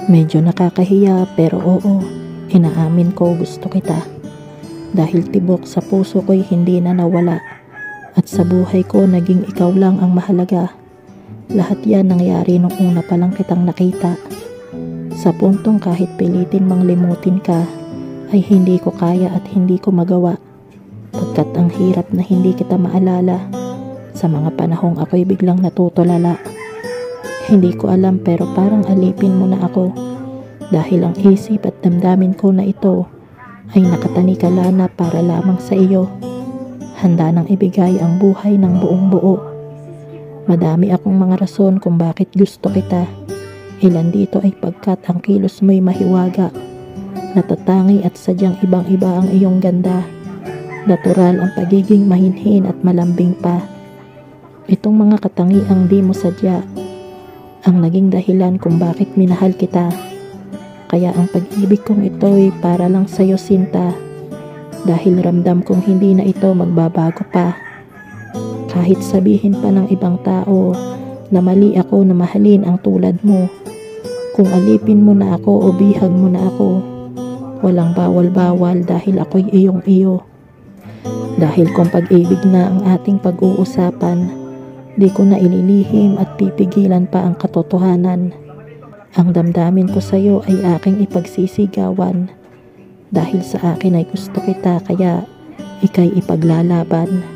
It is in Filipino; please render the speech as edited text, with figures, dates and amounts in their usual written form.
Medyo nakakahiya pero oo, inaamin ko gusto kita. Dahil tibok sa puso ko'y hindi na nawala. At sa buhay ko naging ikaw lang ang mahalaga. Lahat yan nangyari nung una pa lang kitang nakita. Sa puntong kahit pilitin mang limutin ka, ay hindi ko kaya at hindi ko magawa. Pagkat ang hirap na hindi kita maalala. Sa mga panahong ako'y biglang natutulala. Hindi ko alam pero parang alipin mo na ako. Dahil ang isip at damdamin ko na ito ay nakatanikala na para lamang sa iyo. Handa nang ibigay ang buhay ng buong buo. Madami akong mga rason kung bakit gusto kita. Ilan dito ay pagkat ang kilos mo'y mahiwaga. Natatangi at sadyang ibang-iba ang iyong ganda. Natural ang pagiging mahinhin at malambing pa. Itong mga katangiang di mo sadya ang naging dahilan kung bakit minahal kita. Kaya ang pag-ibig kong ito'y para lang sa'yo, Sinta. Dahil ramdam kong hindi na ito magbabago pa. Kahit sabihin pa ng ibang tao na mali ako na mahalin ang tulad mo. Kung alipin mo na ako o bihag mo na ako, walang bawal-bawal dahil ako'y iyong iyo. Dahil kung pag-ibig na ang ating pag-uusapan, di ko na ililihim at pipigilan pa ang katotohanan. Ang damdamin ko sa iyo ay aking ipagsisigawan. Dahil sa akin ay gusto kita kaya ika'y ipaglalaban.